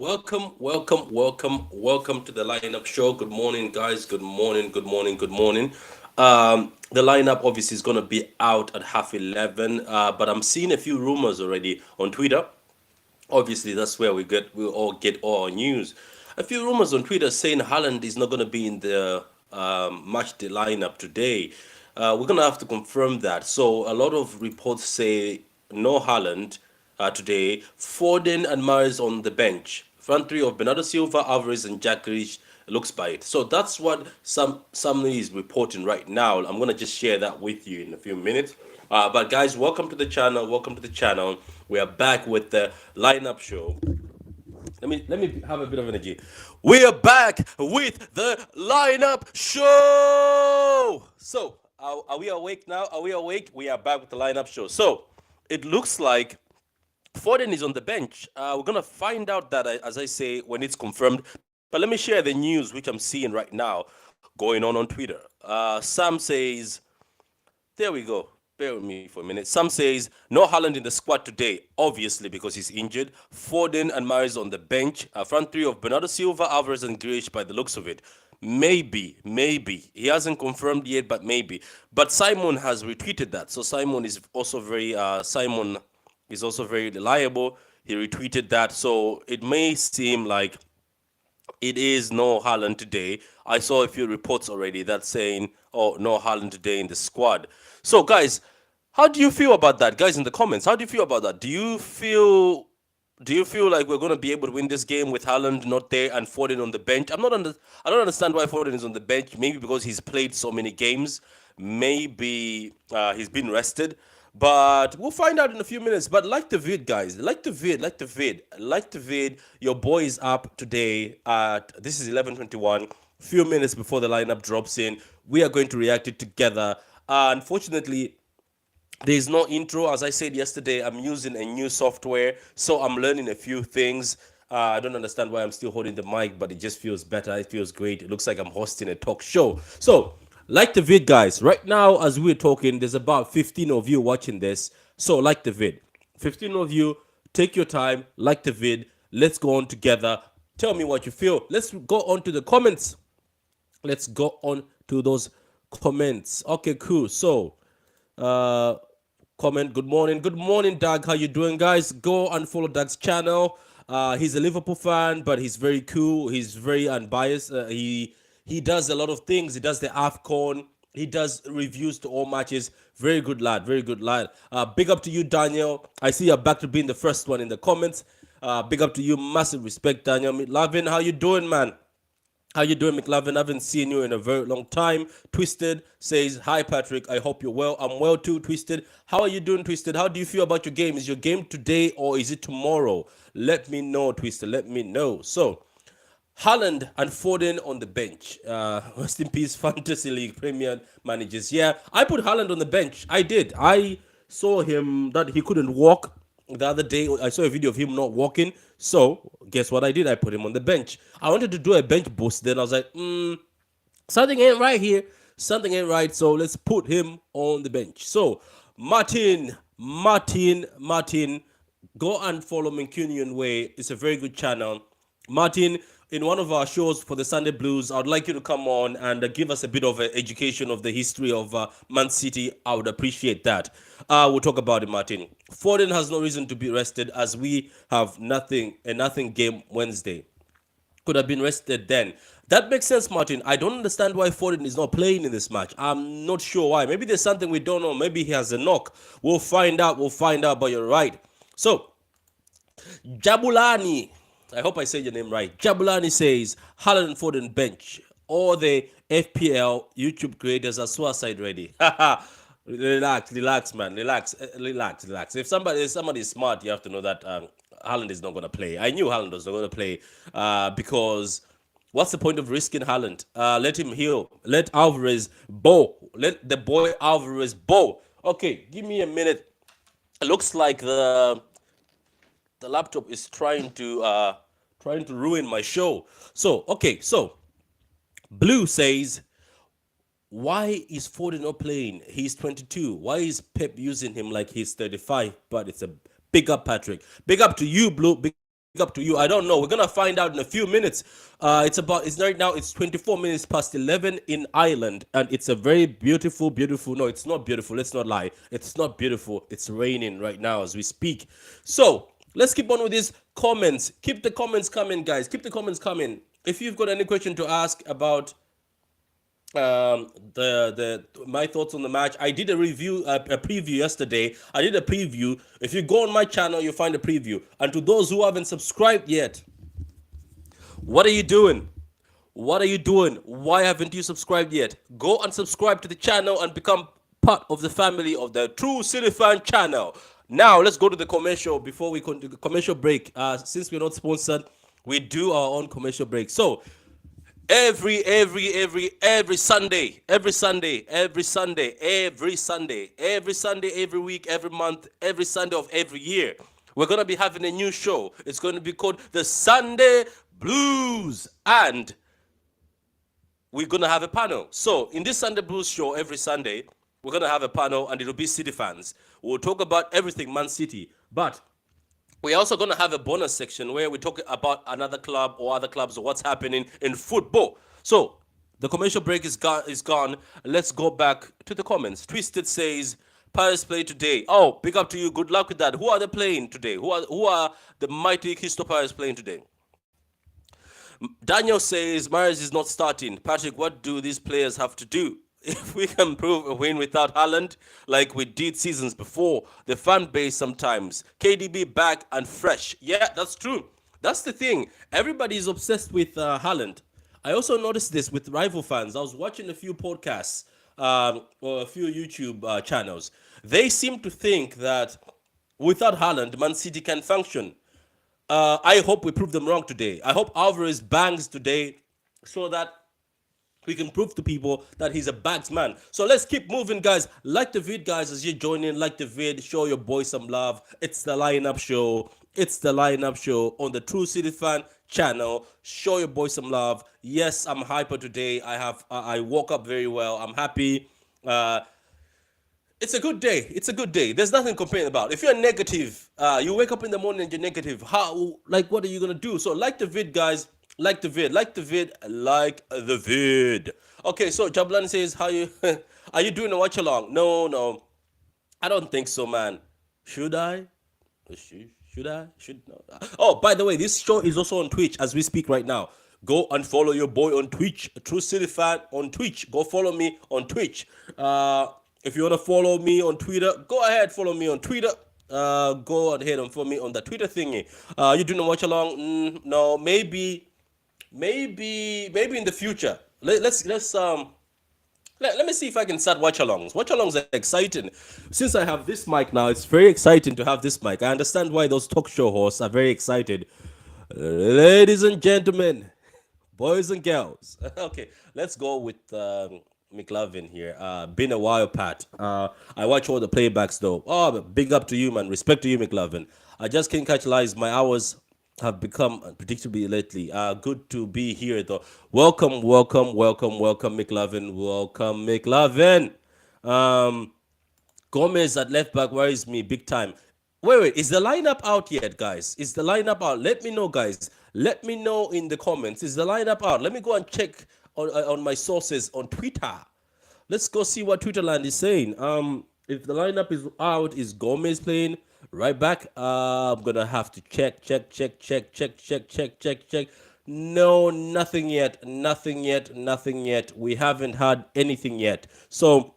Welcome to the lineup show. Good morning, guys. Good morning. The lineup obviously is gonna be out at half 11. But I'm seeing a few rumors already on Twitter. Obviously, that's where we all get all our news. A few rumors on Twitter saying Haaland is not gonna be in the match day lineup today. We're gonna have to confirm that. So a lot of reports say no Haaland today. Foden and Mahrez on the bench. Front three of Bernardo Silva, Alvarez, and Jack Grealish looks by it. So that's what somebody is reporting right now. I'm gonna just share that with you in a few minutes. But guys, welcome to the channel. Welcome to the channel. We are back with the lineup show. Let me have a bit of energy. We are back with the lineup show. So are we awake now? Are we awake? We are back with the lineup show. So it looks like Foden is on the bench. We're gonna find out that, as I say, when it's confirmed. But let me share the news which I'm seeing right now going on Twitter. Sam says, there we go. Bear with me for a minute. Sam says no Haaland in the squad today, obviously because he's injured. Foden and Mahrez on the bench. Front three of Bernardo Silva, Alvarez, and Grealish by the looks of it. Maybe. He hasn't confirmed yet, but maybe. But Simon has retweeted that. So Simon is also very reliable. He retweeted that. So it may seem like it is no Haaland today. I saw a few reports already that saying, oh, no Haaland today in the squad. So, guys, how do you feel about that? Guys, in the comments, how do you feel about that? Do you feel like we're going to be able to win this game with Haaland not there and Foden on the bench? I don't understand why Foden is on the bench. Maybe because he's played so many games. Maybe he's been rested. But we'll find out in a few minutes. But like the vid, guys. Like the vid. Your boy is up today at, this is 11:21. Few minutes before the lineup drops in. We are going to react it together. Unfortunately, there is no intro. As I said yesterday, I'm using a new software, so I'm learning a few things. I don't understand why I'm still holding the mic, but it just feels better. It feels great. It looks like I'm hosting a talk show. So, like the vid, guys. Right now, as we're talking, there's about 15 of you watching this. So, like the vid. 15 of you, take your time, like the vid. Let's go on together. Tell me what you feel. Let's go on to the comments. Let's go on to those comments. Okay, cool. So, uh, comment. Good morning, Doug. How you doing, guys? Go and follow Doug's channel. He's a Liverpool fan, but he's very cool. He's very unbiased. He does a lot of things. He does the AFCON. He does reviews to all matches. Very good lad. Very good lad. Big up to you, Daniel. I see you're back to being the first one in the comments. Big up to you. Massive respect, Daniel. Lavin, how you doing, man? How you doing, McLovin? I haven't seen you in a very long time. Twisted says, hi, Patrick. I hope you're well. I'm well too, Twisted. How are you doing, Twisted? How do you feel about your game? Is your game today or is it tomorrow? Let me know, Twisted. Let me know. So, Haaland and Foden on the bench. Rest in peace, Fantasy League Premier managers. Yeah, I put Haaland on the bench. I did. I saw him that he couldn't walk the other day. I saw a video of him not walking. So, guess what I did? I put him on the bench. I wanted to do a bench boost. Then I was like, something ain't right here. Something ain't right. So, let's put him on the bench. So, Martin, go and follow Mancunian Way. It's a very good channel. Martin, in one of our shows for the Sunday Blues, I would like you to come on and give us a bit of an education of the history of Man City. I would appreciate that. We'll talk about it, Martin. Foden has no reason to be rested as we have a nothing game Wednesday. Could have been rested then. That makes sense, Martin. I don't understand why Foden is not playing in this match. I'm not sure why. Maybe there's something we don't know. Maybe he has a knock. We'll find out. But you're right. So, Jabulani, I hope I said your name right. Jabulani says, Haaland and Foden bench. All the FPL YouTube creators are suicide ready. Relax, man. Relax. If somebody is smart, you have to know that Haaland is not going to play. I knew Haaland was not going to play because what's the point of risking Haaland? Let him heal. Let Alvarez bow. Let the boy Alvarez bow. Okay, give me a minute. It looks like the laptop is trying to ruin my show. So, okay, so Blue says, why is Foden not playing? He's 22. Why is Pep using him like he's 35? But it's a big up, Patrick. Big up to you, Blue. Big up to you. big up to you. I don't know. We're gonna find out in a few minutes. It's right now. It's 24 minutes past 11 in Ireland, and it's a very beautiful, beautiful. No, it's not beautiful. Let's not lie. It's not beautiful. It's raining right now as we speak. So let's keep on with these comments. Keep the comments coming, guys. Keep the comments coming. If you've got any question to ask about the my thoughts on the match. I did a review, a preview yesterday. I did a preview. If you go on my channel, you'll find a preview. And to those who haven't subscribed yet, what are you doing? What are you doing? Why haven't you subscribed yet? Go and subscribe to the channel and become part of the family of the True City Fan channel. Now let's go to the commercial before we continue the commercial break. Since we're not sponsored, we do our own commercial break. So every Sunday, every week, every month, every Sunday of every year, we're gonna be having a new show. It's gonna be called the Sunday Blues, and we're gonna have a panel. So in this Sunday Blues show, every Sunday, we're gonna have a panel, and it'll be City fans. We'll talk about everything Man City, but we're also going to have a bonus section where we talk about another club or other clubs or what's happening in football. So the commercial break is gone. Let's go back to the comments. Twisted says, Paris play today. Oh, big up to you. Good luck with that. Who are they playing today? Who are the mighty Crystal Palace playing today? Daniel says, Mahrez is not starting. Patrick, what do these players have to do? If we can prove a win without Haaland, like we did seasons before, the fan base sometimes. KDB back and fresh. Yeah, that's true. That's the thing. Everybody is obsessed with Haaland. I also noticed this with rival fans. I was watching a few podcasts or a few YouTube channels. They seem to think that without Haaland, Man City can function. I hope we prove them wrong today. I hope Alvarez bangs today so that we can prove to people that he's a bags man. So let's keep moving, guys. Like the vid, guys, as you join in. Like the vid. Show your boy some love. It's the lineup show. It's the lineup show on the True City Fan channel. Show your boy some love. Yes, I'm hyper today. I woke up very well. I'm happy. It's a good day. It's a good day. There's nothing to complain about. If you're negative, you wake up in the morning and you're negative. What are you gonna do? So like the vid, guys. Like the vid. Okay, so Jablan says, "How you? Are you doing a watch along?" No, I don't think so, man. Should I? Should I? Should no. Oh, by the way, this show is also on Twitch as we speak right now. Go and follow your boy on Twitch, True City Fan on Twitch. Go follow me on Twitch. If you want to follow me on Twitter, go ahead, follow me on Twitter. Go ahead and follow me on the Twitter thingy. You doing a watch along? No, maybe in the future. Let me see if I can start watch alongs. Watch alongs are exciting. Since I have this mic now, it's very exciting to have this mic. I understand why those talk show hosts are very excited. Ladies and gentlemen, boys and girls. Okay, let's go with McLovin here. Been a while, Pat. I watch all the playbacks though. Oh, big up to you, man. Respect to you, McLovin. I just can't catch lies. My hours have become unpredictably lately. Good to be here though. Welcome, McLovin. Welcome, McLovin. Gomez at left back worries me big time. Wait, is the lineup out yet, guys? Is the lineup out? Let me know, guys. Let me know in the comments. Is the lineup out? Let me go and check on my sources on Twitter. Let's go see what Twitterland is saying. If the lineup is out, is Gomez playing right back? I'm gonna have to check. No, nothing yet. We haven't had anything yet. So,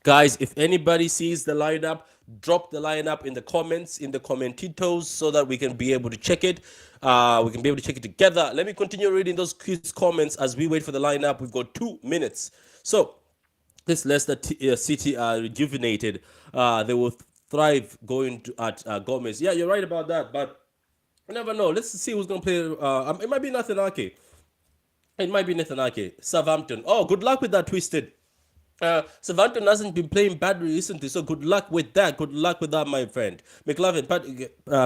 guys, if anybody sees the lineup, drop the lineup in the comments, in the commentitos, so that we can be able to check it. We can be able to check it together. Let me continue reading those comments as we wait for the lineup. We've got 2 minutes. So, this Leicester City are rejuvenated. They will thrive going at Gomez. Yeah, you're right about that, but you never know. Let's see who's going to play. It might be Nathan Ake. Southampton. Oh, good luck with that, Twisted. Southampton hasn't been playing badly recently, so good luck with that. Good luck with that, my friend. McLovin,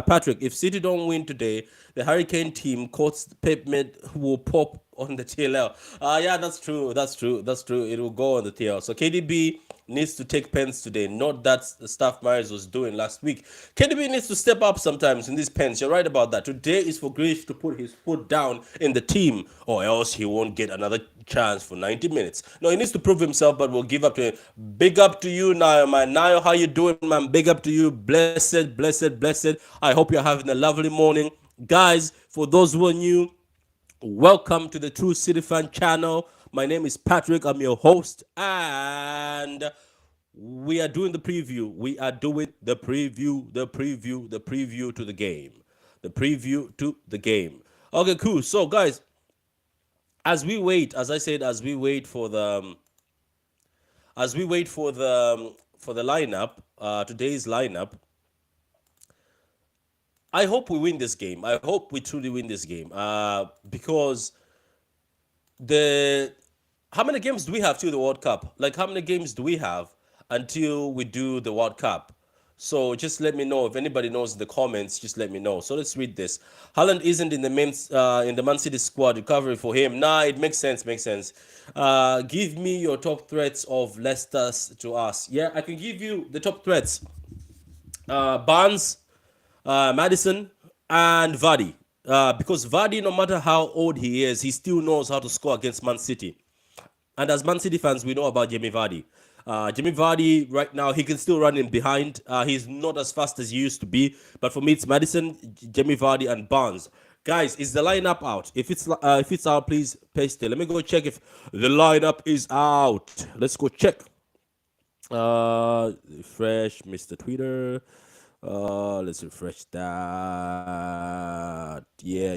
Patrick, if City don't win today, the Hurricane team, coach pavement will pop on the TLL. Yeah, that's true. It will go on the TL. So KDB needs to take pens today, not that the stuff Myers was doing last week. KDB needs to step up sometimes in these pens. You're right about that. Today is for Grealish to put his foot down in the team, or else he won't get another chance for 90 minutes. No, he needs to prove himself, but we'll give up to him. Big up to you, Nayo, man. Nayo, how you doing, man? Big up to you. Blessed, blessed, blessed. I hope you're having a lovely morning. Guys, for those who are new, welcome to the True City Fan channel. My name is Patrick. I'm your host, and we are doing the preview. We are doing the preview to the game. The preview to the game. Okay, cool. So, guys, as we wait, as I said, as we wait for the lineup, today's lineup, I hope we win this game. I hope we truly win this game. Because the how many games do we have till the World Cup? Like, how many games do we have until we do the World Cup? So just let me know if anybody knows in the comments. Just let me know. So let's read this. Haaland isn't in the Man City squad. Recovery for him. Nah, it makes sense. Makes sense. Give me your top threats of Leicester to us. Yeah, I can give you the top threats. Barnes, Madison, and Vardy. Because Vardy, no matter how old he is, he still knows how to score against Man City. And as Man City fans, we know about Jamie Vardy. Jamie Vardy, right now, he can still run in behind. He's not as fast as he used to be. But for me, it's Madison, Jamie Vardy, and Barnes. Guys, is the lineup out? If it's out, please paste it. Let me go check if the lineup is out. Let's go check. Refresh, Mr. Twitter. Let's refresh that. Yeah.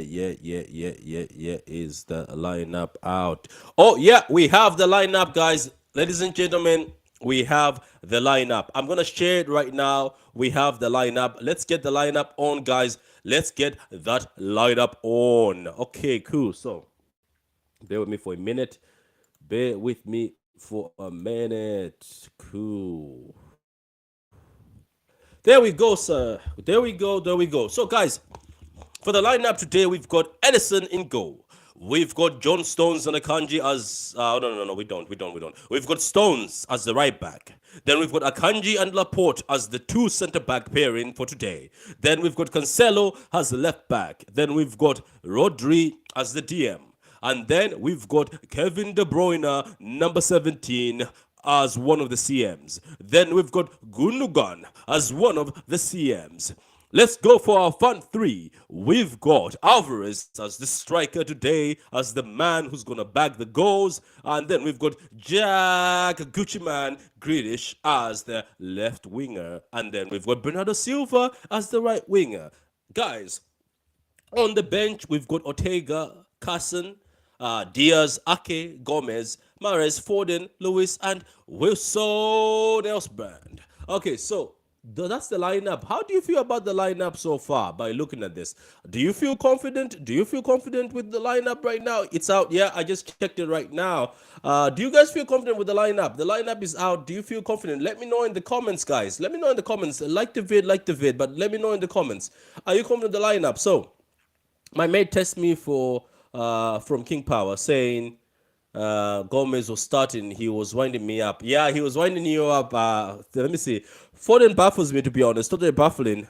Is the lineup out? Oh, yeah, we have the lineup, guys. Ladies and gentlemen, we have the lineup. I'm gonna share it right now. We have the lineup. Let's get the lineup on, guys. Let's get that lineup on. Okay, cool. So, bear with me for a minute. Bear with me for a minute. Cool. There we go, sir. There we go. So, guys, for the lineup today, we've got Edison in goal. We've got John Stones and Akanji as no, we don't. We've got Stones as the right back. Then we've got Akanji and Laporte as the two centre back pairing for today. Then we've got Cancelo as the left back. Then we've got Rodri as the DM. And then we've got Kevin De Bruyne, number 17, as one of the CMs. Then we've got Gundogan as one of the CMs. Let's go for our front three. We've got Alvarez as the striker today, as the man who's going to bag the goals. And then we've got Jack Gucci Man Grealish as the left winger. And then we've got Bernardo Silva as the right winger. Guys, on the bench, we've got Ortega, Carson, Diaz, Ake, Gomez, Mares, Foden, Lewis, and Wilson Elsbrand. Okay, so that's the lineup. How do you feel about the lineup so far by looking at this? Do you feel confident? Do you feel confident with the lineup right now? It's out. Yeah, I just checked it right now. Do you guys feel confident with the lineup? The lineup is out. Do you feel confident? Let me know in the comments, guys. Let me know in the comments. Like the vid, but let me know in the comments. Are you confident with the lineup? So, my mate texted me for from King Power saying Gomez was starting. He was winding me up. Yeah, he was winding you up. Let me see. Foden baffles me, to be honest. Totally baffling.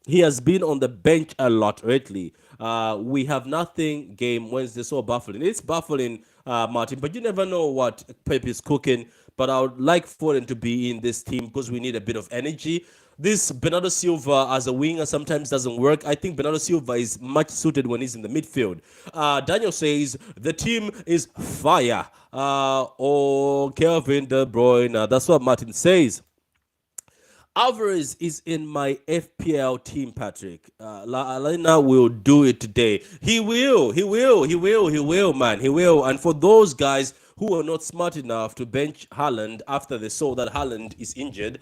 He has been on the bench a lot lately. We have nothing game Wednesday, so baffling. It's baffling, Martin, but you never know what Pep is cooking. But I would like Foden to be in this team because we need a bit of energy. This Bernardo Silva as a winger sometimes doesn't work. I think Bernardo Silva is much suited when he's in the midfield. Daniel says the team is fire. Oh, Kelvin De Bruyne. That's what Martin says. Alvarez is in my FPL team, Patrick. Alena will do it today. He will, man. He will. And for those guys who are not smart enough to bench Haaland after they saw that Haaland is injured,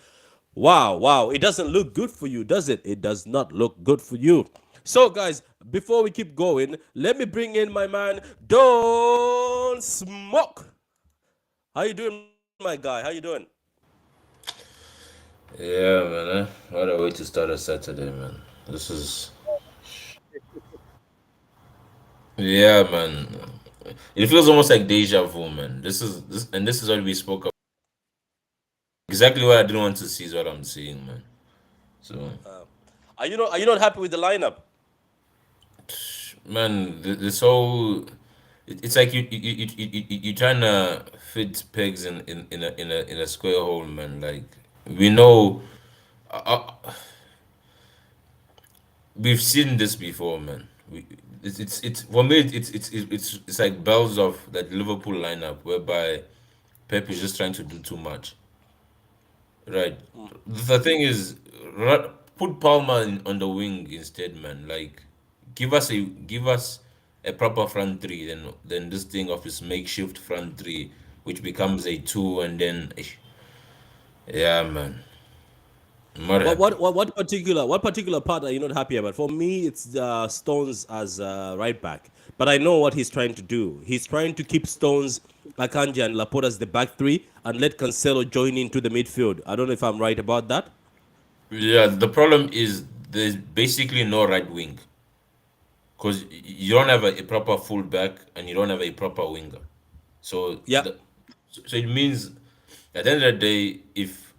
wow. It doesn't look good for you, does it? It does not look good for you. So, guys, before we keep going, let me bring in my man, Don't Smoke. How you doing, my guy? How you doing? Yeah, man. What a way to start a Saturday, man. This is, yeah, man. It feels almost like deja vu, man. This is what we spoke exactly what I didn't want to see is what I'm seeing, man. So, Are you not happy with the lineup? man, this whole it's like you trying to fit pegs in a square hole, man. Like we know, uh, uh, we've seen this before, man. It's for me it's like bells of that Liverpool lineup whereby Pep is just trying to do too much. Right. The thing is, put Palmer on the wing instead, man. Like, give us a proper front three, then this thing of this makeshift front three, which becomes a two, and then yeah, man, I'm not What happy. what what what particular part are you not happy about? For me, it's Stones as right back. But I know what he's trying to do. He's trying to keep Stones, Akanji, and Laporte as the back three, and let Cancelo join into the midfield. I don't know if I'm right about that. Yeah, the problem is there's basically no right wing because you don't have a proper fullback and you don't have a proper winger. So Yeah. so it means at the end of the day, if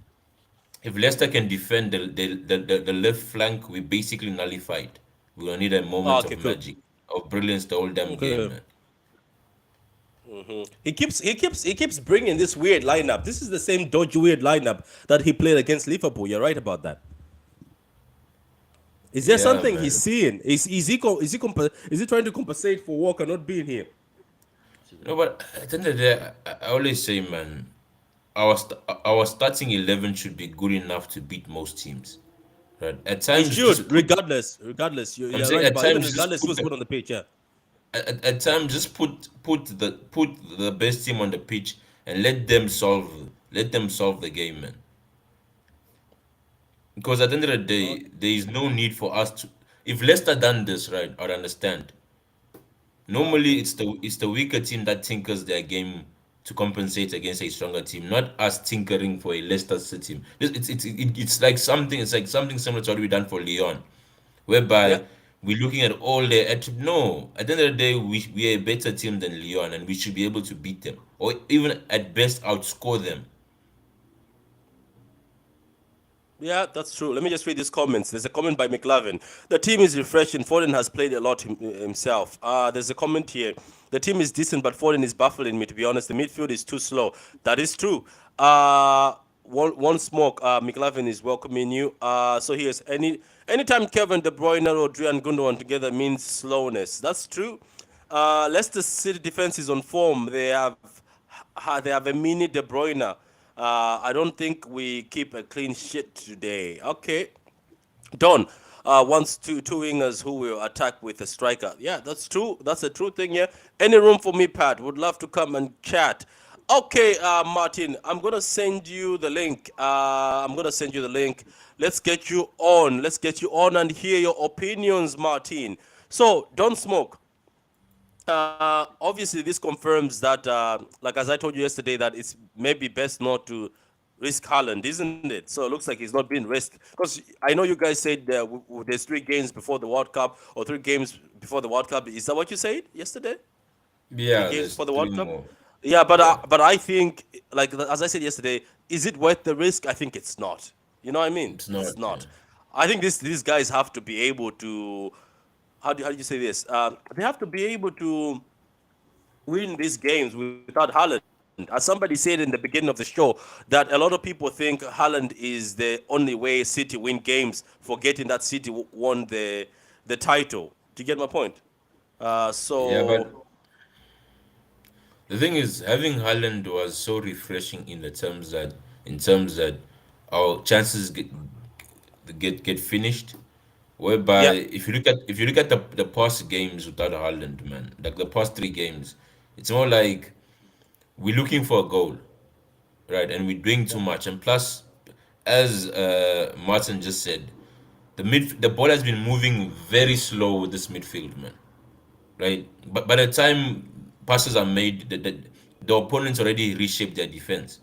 Leicester can defend the left flank, we basically nullified. We will need a Oh, moment okay, of cool. magic, of brilliance the whole damn game, Okay. man. He keeps bringing this weird lineup. This is the same dodgy weird lineup that he played against Liverpool. You're right about that. Is there Yeah, something he's man. seeing? Is he trying to compensate for Walker not being here? No, but at the end of the day, I always say, man, our starting 11 should be good enough to beat most teams, right? At It times, just should, put. regardless. I'm You're saying right at about even times, just regardless put who's the. put on the pitch. Yeah, At times, just put the best team on the pitch and let them solve the game, man. Because at the end of the day, okay. there is no need for us to. If Leicester done this right, I'd understand. Normally, Okay. it's the weaker team that tinkers their game to compensate against a stronger team, not us tinkering for a Leicester City. It's like something similar to what we done for Lyon, Yeah. whereby we're looking at all their no. At the end of the day, we are a better team than Lyon, and we should be able to beat them, or even at best outscore them. Yeah, that's true. Let me just read these comments. There's a comment by McLavin. The team is refreshing. Foden has played a lot himself. There's a comment here. The team is decent, but Foden is baffling me, to be honest. The midfield is too slow. That is true. One smoke. McLavin is welcoming you. So here's anytime Kevin De Bruyne, Rodri, and Gundogan together means slowness. That's true. Leicester City defense is on form. They have a mini De Bruyne. I don't think we keep a clean sheet today. Okay. Don wants two wingers who will attack with a striker. Yeah, that's true. That's a true thing. Yeah. Any room for me, Pat? Would love to come and chat. Okay, Martin, I'm gonna send you the link. I'm gonna send you the link. Let's get you on. Let's get you on and hear your opinions, Martin. So, don't smoke. Obviously, this confirms that, like as I told you yesterday, that it's maybe best not to risk Haaland, isn't it? So it looks like he's not being risked. Because I know you guys said there's 3 games before the World Cup or 3 games before the World Cup. Is that what you said yesterday? three Yeah, games there's before the three World Cup. more. Yeah, but Yeah, I think, like as I said yesterday, is it worth the risk? I think it's not. You know what I mean? it's It's not. Yeah. not. I think these guys have to be able to, how do you say this? They have to be able to win these games without Haaland. As somebody said in the beginning of the show, that a lot of people think Haaland is the only way City win games, forgetting that City won the title. Do you get my point? Yeah, So but the thing is, having Haaland was so refreshing in terms that our chances get finished. Whereby yeah, if you look at the past games without Haaland, man, like the past 3 games, it's more like we're looking for a goal, right? And we're doing too yeah, much. And plus, as Martin just said, the ball has been moving very slow with this midfield, man. Right? But by the time passes are made, the opponents already reshaped their defense.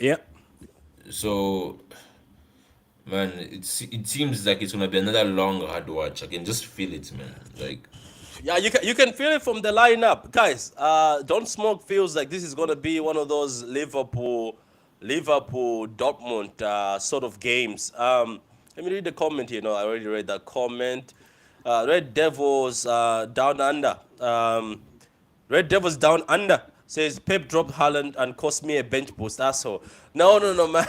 yeah. So, man, it seems like it's gonna be another long hard watch. I can just feel it, man. Like, Yeah, you can feel it from the lineup, guys. Don't smoke feels like this is gonna be one of those Liverpool. Liverpool, Dortmund sort of games. Let me read the comment here. No, I already read that comment. Red Devils down under. Red Devils down under says Pep dropped Haaland and cost me a bench boost. Asshole. No, no, no, man.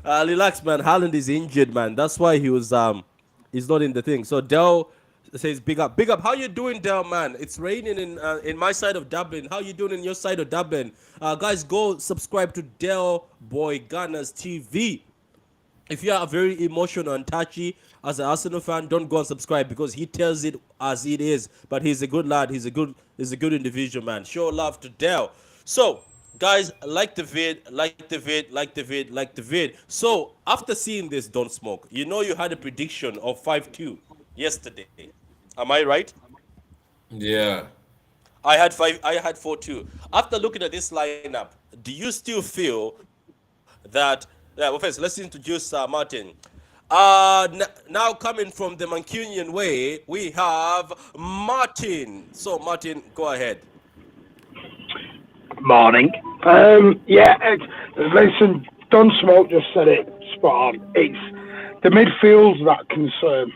Relax, man. Haaland is injured, man. That's why he's not in the thing. So Dell says big up, big up. How you doing, Dell, man? It's raining in my side of Dublin. How you doing in your side of Dublin? Guys, go subscribe to Dell Boy Gunners TV. If you are very emotional and touchy as an Arsenal fan, don't go and subscribe because he tells it as it is. But he's a good lad. He's a good individual, man. Show love to Dell. So, guys, like the vid, like the vid, like the vid, like the vid. So, after seeing this, don't smoke. You know you had a prediction of 5-2 yesterday. Am I right? Yeah. I had 4-2. After looking at this lineup, do you still feel that well, first let's introduce Martin. Now coming from the Mancunian way, we have Martin. So Martin, go ahead. Morning. Yeah, listen, Don Smoke just said it spot on. It's the midfield's that concern.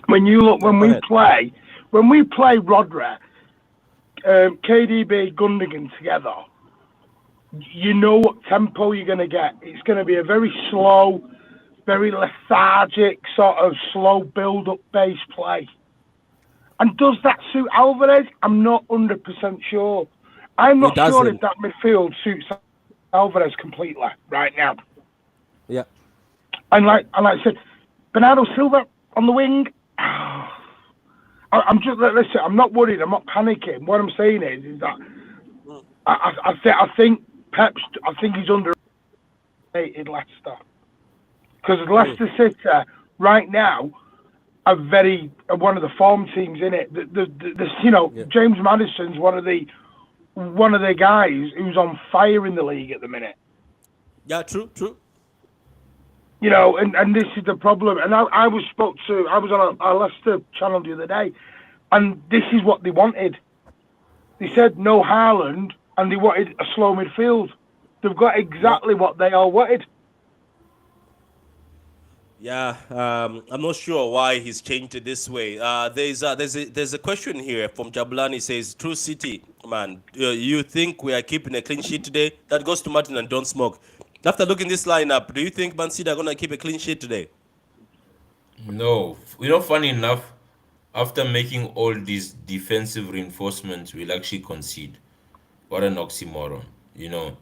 When you look, Yeah, go ahead. when we play Rodri, KDB, Gundogan together, you know what tempo you're going to get. It's going to be a very slow, very lethargic, sort of slow build-up base play. And does that suit Alvarez? I'm not 100% sure. I'm It not sure if doesn't. that midfield suits Alvarez completely right now. Yeah. And like I said, Bernardo Silva on the wing. I'm just listen. I'm not worried. I'm not panicking. What I'm saying is that I think Pep's. I think he's underrated Leicester because Mm, Leicester City right now are one of the form teams in it. yeah. James Madison's one of the guys who's on fire in the league at the minute. Yeah, true, true. And this is the problem. And I was on a Leicester channel the other day, and this is what they wanted. They said no Haaland, and they wanted a slow midfield. They've got Yeah. exactly what they all wanted. Yeah, I'm not sure why he's changed it this way. There's a question here from Jablani says, "True City, man, you think we are keeping a clean sheet today?" That goes to Martin and Don't Smoke. After looking this lineup, do you think Man City are gonna keep a clean sheet today? No. Funny enough, after making all these defensive reinforcements, we'll actually concede. What an oxymoron, you know.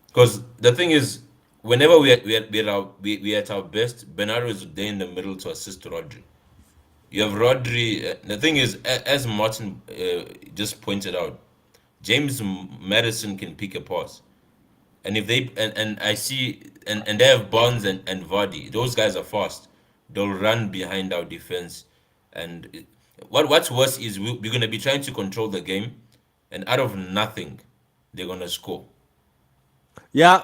Because the thing is, whenever we are at our best, Bernardo is there in the middle to assist Rodri. You have Rodri. The thing is, as Martin just pointed out, James Madison can pick a pass. And if they and I see and they have Bonds and Vardy. Those guys are fast. They'll run behind our defense. And what's worse is we're gonna be trying to control the game, and out of nothing, they're gonna score. Yeah,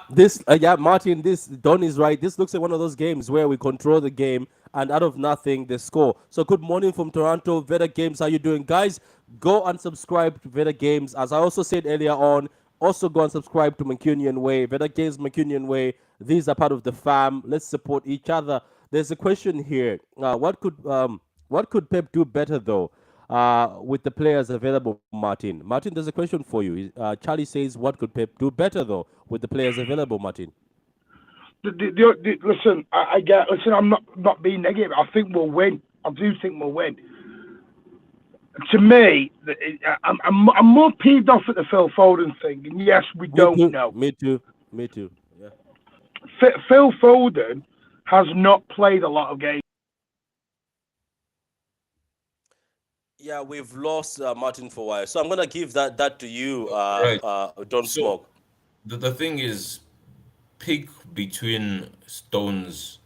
Martin, this Don is right. This looks like one of those games where we control the game and out of nothing they score. So good morning from Toronto, Veda Games. How you doing, guys? Go and subscribe to Veda Games. As I also said earlier on, also go and subscribe to Mancunian Way, Veda Games, Mancunian Way. These are part of the fam. Let's support each other. There's a question here. What could Pep do better though? With the players available, Martin. Martin, there's a question for you. Charlie says, "What could Pep do better though with the players available?" Martin. Listen, I get. Listen, I'm not being negative. I think we'll win. I do think we'll win. To me, I'm more peeved off at the Phil Foden thing. And yes, we Me don't too. know. Me too. Me too. Yeah. Phil Foden has not played a lot of games. Yeah, we've lost Martin for a while, so I'm gonna give that to you. Right. Don't So smoke. the thing is, pick between Stones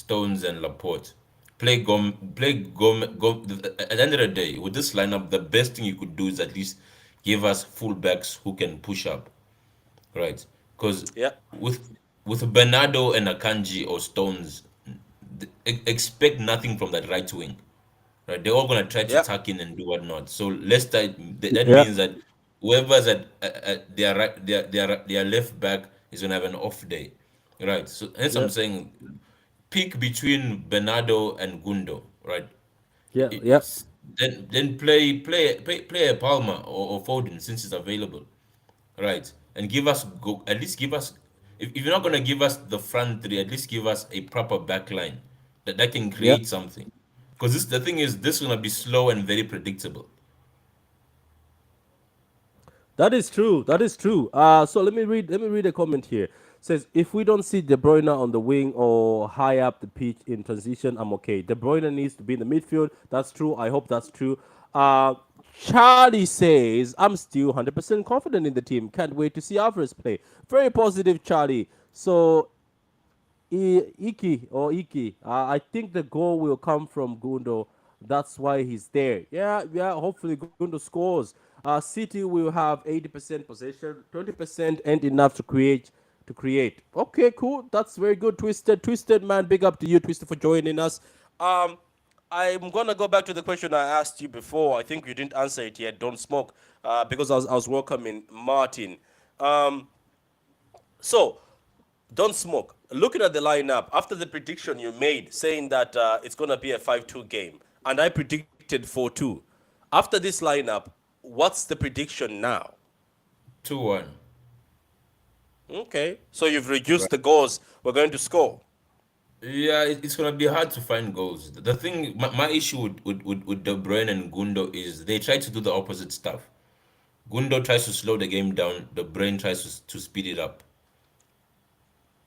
and Laporte. Play Gom. At the end of the day, with this lineup, the best thing you could do is at least give us fullbacks who can push up, right? Because Yeah. with with Bernardo and Akanji or Stones, expect nothing from that right wing, right? They're all gonna try to Yeah. tuck in and do whatnot. So Leicester, that Yeah. means that whoever's at their right, their left back is gonna have an off day, right? So hence I'm Yep. saying pick between Bernardo and Gundo, right? Yeah. Yep. It's, then play a Palmer or Foden since it's available, right? And give us go at least give us if you're not gonna give us the front three, at least give us a proper back line that can Yep. create something. Because the thing is, this is gonna be slow and very predictable. That is true. That is true. So let me read a comment here. Says if we don't see De Bruyne on the wing or high up the pitch in transition, I'm okay. De Bruyne needs to be in the midfield. That's true. I hope that's true. Uh, Charlie says I'm still 100% confident in the team. Can't wait to see Alvarez play. Very positive, Charlie. So Iki, I think the goal will come from Gundo. That's why he's there. Yeah, yeah. Hopefully Gundo scores. City will have 80% possession, 20% and enough to create. Okay, cool. That's very good. Twisted man. Big up to you, Twisted, for joining us. Um, I'm gonna go back to the question I asked you before. I think you didn't answer it yet. Don't smoke. Because I was welcoming Martin. Um, so don't smoke. Looking at the lineup after the prediction you made, saying that it's gonna be a 5-2 game, and I predicted 4-2. After this lineup, what's the prediction now? 2-1. Okay, so you've reduced the goals we're going to score. Yeah, it's gonna be hard to find goals. The thing, my issue with De Bruyne and Gundo is they try to do the opposite stuff. Gundo tries to slow the game down. De Bruyne tries to speed it up.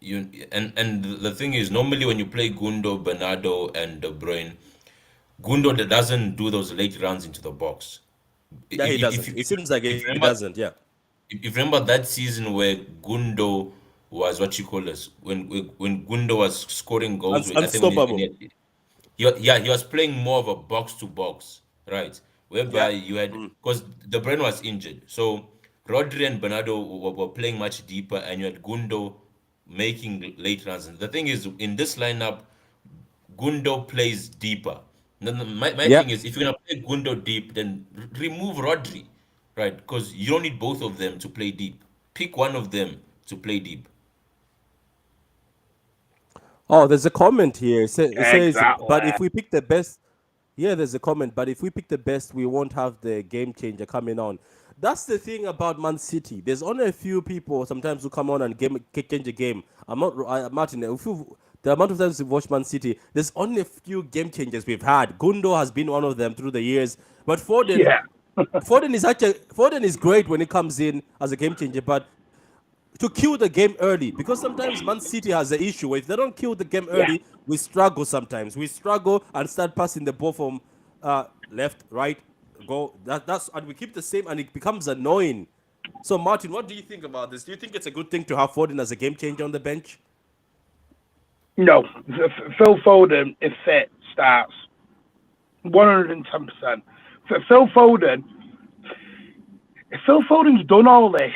And the thing is, normally when you play Gundo, Bernardo, and De Bruyne, Gundo that doesn't do those late runs into the box. Yeah, he If doesn't. you It seems like if you he remember doesn't. Yeah, if you remember that season where Gundo was what you call this when Gundo was scoring goals, I think unstoppable. yeah, he was playing more of a box to box, right? Yeah. Whereby you had because De Bruyne was injured, so Rodri and Bernardo were playing much deeper, and you had Gundo making late runs. And the thing is, in this lineup, Gundo plays deeper. My Yeah. thing is, if you're gonna play Gundo deep, then remove Rodri, right? Because you don't need both of them to play deep. Pick one of them to play deep. Oh, there's a comment here. It says, Exactly. but if we pick the best, yeah, there's a comment. But if we pick the best, we won't have the game changer coming on. That's the thing about Man City. There's only a few people sometimes who come on and change a game. Martin. If you, the amount of times we've watched Man City, there's only a few game changers we've had. Gundo has been one of them through the years. But Yeah. Foden is great when he comes in as a game changer. But to kill the game early, because sometimes Man City has an issue. If they don't kill the game Yeah. early, we struggle sometimes. We struggle and start passing the ball from left, right, go. That's and we keep the same, and it becomes annoying. So, Martin, what do you think about this? Do you think it's a good thing to have Foden as a game changer on the bench? No. Phil Foden, if fit, starts 110%. For Phil Foden, if Phil Foden's done all this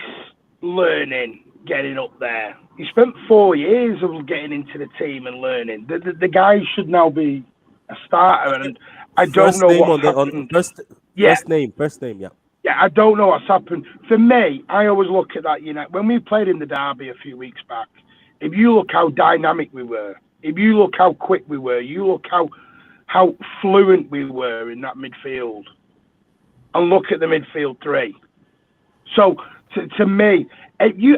learning, getting up there. He spent 4 years of getting into the team and learning. The guy should now be a starter, and I don't First know name what's on happened. first Yeah, first name, yeah. yeah, I don't know what's happened. For me, I always look at that. When we played in the derby a few weeks back, if you look how dynamic we were, if you look how quick we were, you look how fluent we were in that midfield, and look at the midfield three. So to me, you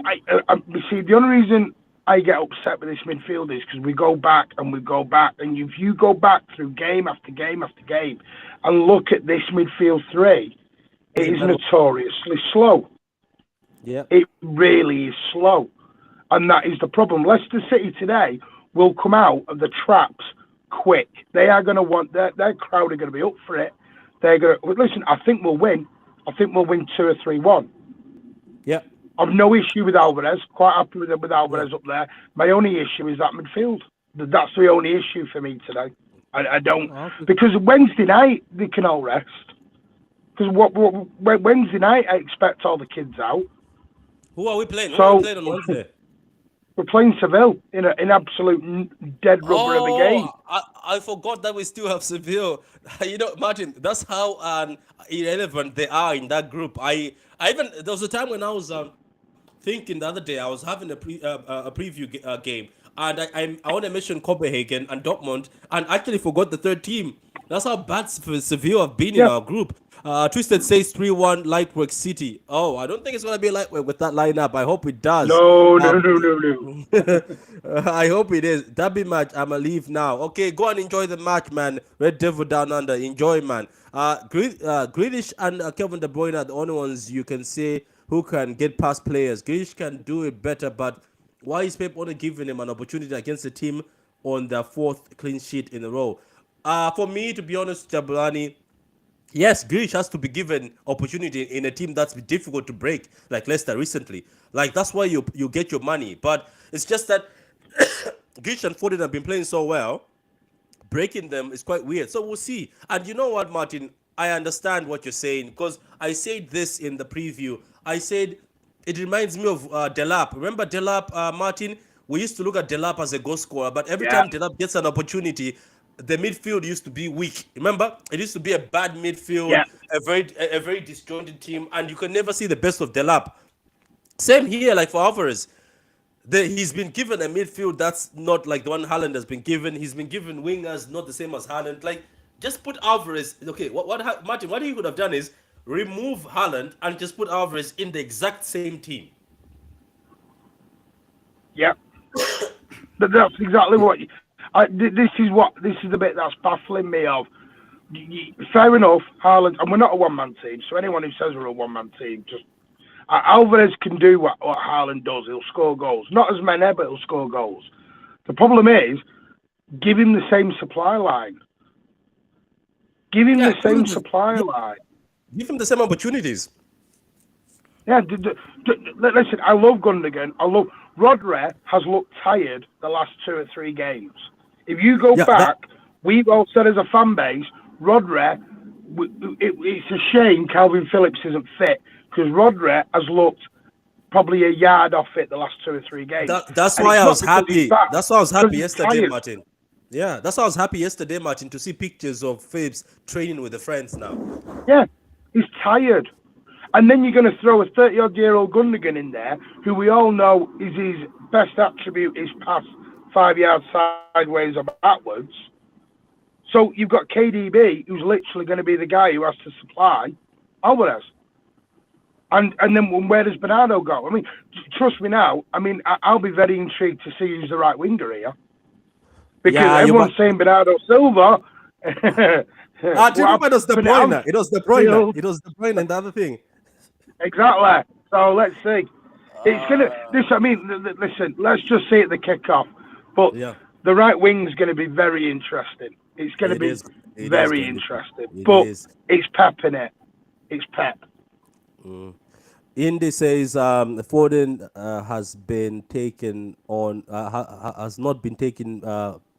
see the only reason I get upset with this midfield is because we go back and we go back, and if you go back through game after game after game and look at this midfield three, it is notoriously slow. Yeah. It really is slow, and that is the problem. Leicester City today will come out of the traps quick. They are going to want their crowd are going to be up for it. They're going to listen. I think we'll win. I think we'll win 2 or 3-1. Yeah. I've no issue with Alvarez. Quite happy with Alvarez Yeah. up there. My only issue is that midfield. That's the only issue for me today. I don't because Wednesday night they can all rest. Because Wednesday night I expect all the kids out. Who are we playing? Who are we So playing on Wednesday? we're playing Seville in an absolute dead rubber of a game. Oh, I forgot that we still have Seville. You know, Martin, that's how irrelevant they are in that group. There was a time when I was thinking the other day. I was having a preview game, and I want to mention Copenhagen and Dortmund, and actually forgot the third team. That's how bad Seville have been in Yeah. our group. Twisted says 3-1 Lightwork City. Oh, I don't think it's gonna be Lightwork with that lineup. I hope it does. No, no, no, no, no. I hope it is. Derby match, I'ma leave now. Okay, go and enjoy the match, man. Red Devil Down Under. Enjoy, man. Grealish and Kevin De Bruyne are the only ones you can say who can get past players. Grealish can do it better, but why is Pep only giving him an opportunity against the team on their fourth clean sheet in a row? For me, to be honest, Jabulani, yes, Grealish has to be given opportunity in a team that's been difficult to break, like Leicester recently. Like that's why you get your money. But it's just that Grealish and Foden have been playing so well, breaking them is quite weird. So we'll see. And you know what, Martin? I understand what you're saying because I said this in the preview. I said it reminds me of Delap. Remember Delap, Martin? We used to look at Delap as a goal scorer, but every Yeah. time Delap gets an opportunity, the midfield used to be weak. Remember, it used to be a bad midfield, Yeah. a very disjointed team, and you can never see the best of Delap. Same here, like for Alvarez. He's been given a midfield that's not like the one Haaland has been given. He's been given wingers not the same as Haaland. Like, just put Alvarez. Okay, Martin? What he could have done is remove Haaland and just put Alvarez in the exact same team. Yeah. But that's exactly what. This is the bit that's baffling me. Fair enough, Haaland, and we're not a one-man team. So anyone who says we're a one-man team, just Alvarez can do what Haaland does. He'll score goals. Not as many, but he'll score goals. The problem is, give him the same supply line. Give him the same supply line. Give him the same opportunities. Yeah, listen, I love Gundogan. Rodri has looked tired the last 2 or 3 games. If you go back, we've all said as a fan base, Rodri, it's a shame Calvin Phillips isn't fit because Rodri has looked probably a yard off it the last 2 or 3 games. That's why I was happy. That's why I was happy yesterday, Martin. Yeah, that's why I was happy yesterday, Martin, to see pictures of Phillips training with the friends now. Yeah, he's tired. And then you're going to throw a 30-odd-year-old Gundogan in there, who we all know is his best attribute is pass 5 yards sideways or backwards. So you've got KDB, who's literally going to be the guy who has to supply Alvarez. And then where does Bernardo go? I mean, trust me now, I'll be very intrigued to see who's the right winger here. Because everyone's saying Bernardo Silva. Do you remember it was De Bruyne? It was De Bruyne. It was De Bruyne and the other thing. Exactly. So let's see. It's gonna. Listen. Let's just see at the kickoff. But the right wing's going to be very interesting. It's going to be very interesting. But it's Pep in it. It's Pep. Indy says Foden has been taken on. Has not been taking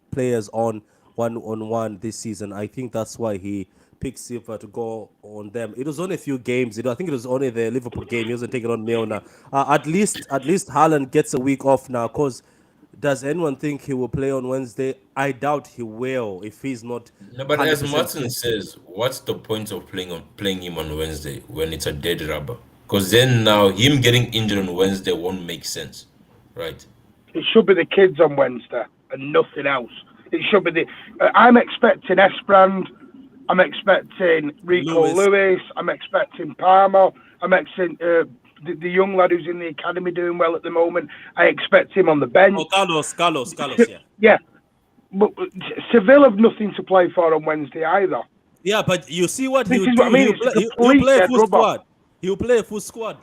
players on one-on-one this season. I think that's why he picked Silva to go on them. It was only a few games. I think it was only the Liverpool game. He wasn't taking on Milner. At least Haaland gets a week off now. Cause does anyone think he will play on Wednesday? I doubt he will if he's not. No, but as Martin says, what's the point of playing him on Wednesday when it's a dead rubber? Because then now him getting injured on Wednesday won't make sense, right? It should be the kids on Wednesday and nothing else. It should be I'm expecting Esprand. I'm expecting Rico Lewis. I'm expecting Palmer. I'm expecting the young lad who's in the academy doing well at the moment. I expect him on the bench. Oh, Carlos, yeah. Yeah. But Seville have nothing to play for on Wednesday either. Yeah, but you see what he'll do. He'll play a full squad. He'll play a full squad.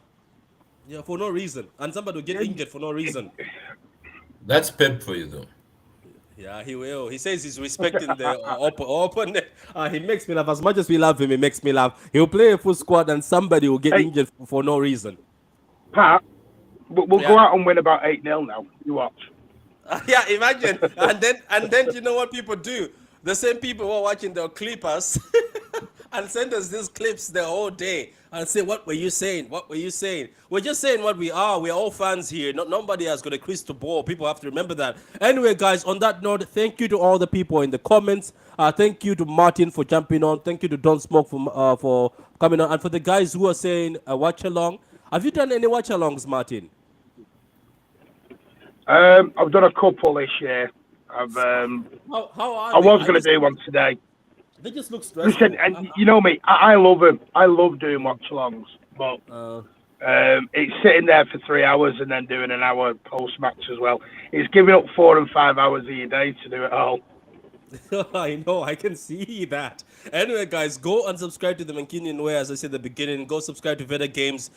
Yeah, for no reason. And somebody will get injured for no reason. That's Pep for you, though. Yeah, he will. He says he's respecting the opponent. He makes me laugh. As much as we love him, he makes me laugh. He'll play a full squad and somebody will get injured for no reason. Pat, we'll go out and win about 8-0 now. You watch. Yeah, imagine. and then you know what people do? The same people who are watching the Clippers and send us these clips the whole day and say, what were you saying? What were you saying? We're just saying what we are. We're all fans here. Nobody has got a crystal ball. People have to remember that. Anyway, guys, on that note, thank you to all the people in the comments. Thank you to Martin for jumping on. Thank you to Don Smoke for coming on. And for the guys who are saying watch along, have you done any watch alongs, Martin? I've done a couple this year. How are I they? was going to do one today. They just look Listen, stressful. and you know me, I love them. I love doing watch-alongs, but it's sitting there for 3 hours and then doing an hour post-match as well. It's giving up 4 and 5 hours of your day to do it all. I know, I can see that. Anyway, guys, go and subscribe to the Mankinian Way. As I said at the beginning, go subscribe to Veda Games,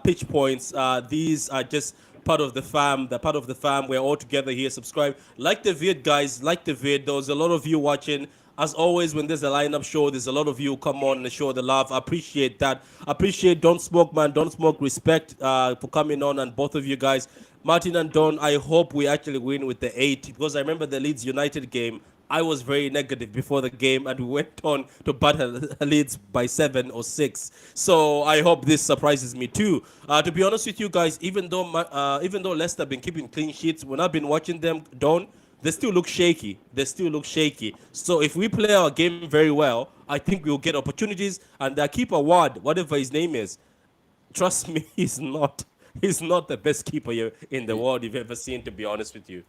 Pitch Points. These are just part of the fam. They're part of the fam. We're all together here. Subscribe. Like the vid, guys. Like the vid. There's a lot of you watching. As always, when there's a lineup show, there's a lot of you come on and show the love. I appreciate that. I appreciate Don't Smoke, man. Don't Smoke. Respect for coming on, and both of you guys. Martin and Don, I hope we actually win with the 8 because I remember the Leeds United game. I was very negative before the game, and we went on to batter Leeds by 7 or 6. So I hope this surprises me too. To be honest with you guys, even though Leicester have been keeping clean sheets, when I've been watching them, Don, they still look shaky. They still look shaky. So if we play our game very well, I think we'll get opportunities. And their keeper Ward, whatever his name is, trust me, he's not the best keeper in the world you've ever seen. To be honest with you.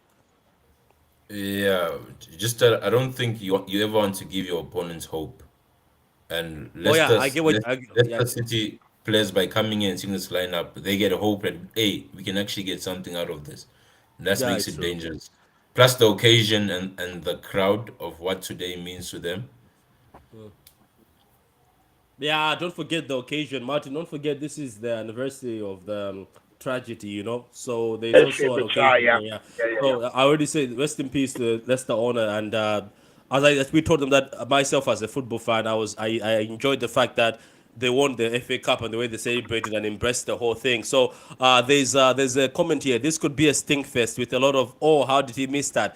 Yeah, just I don't think you ever want to give your opponents hope. And Oh yeah, I get what. Yeah, Leicester City players by coming in and seeing this lineup, they get hope that hey, we can actually get something out of this. And that yeah, makes it's it true. dangerous. Plus the occasion and the crowd of what today means to them. Yeah, don't forget the occasion, Martin. Don't forget this is the anniversary of the tragedy, So there's That's it, also an but try, occasion yeah. there. Yeah. Yeah. So I already said rest in peace to Leicester owner, and as we told them that myself as a football fan, I enjoyed the fact that they won the FA Cup and the way they celebrated and embraced the whole thing. So there's a comment here. This could be a stink fest with a lot of how did he miss that?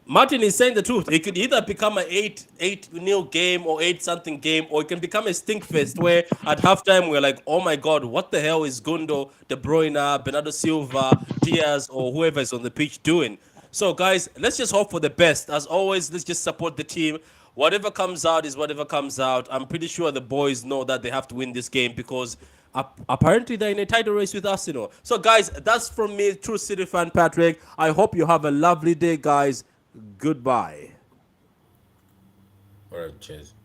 Martin is saying the truth. It could either become an 8-0 game or 8 something game, or it can become a stink fest where at halftime we're like, oh my god, what the hell is Gundo, De Bruyne, Bernardo Silva, Diaz, or whoever is on the pitch doing? So guys, let's just hope for the best. As always, let's just support the team. Whatever comes out is whatever comes out. I'm pretty sure the boys know that they have to win this game because apparently they're in a title race with Arsenal. So guys, that's from me, True City fan Patrick. I hope you have a lovely day, guys. Goodbye. All right, cheers.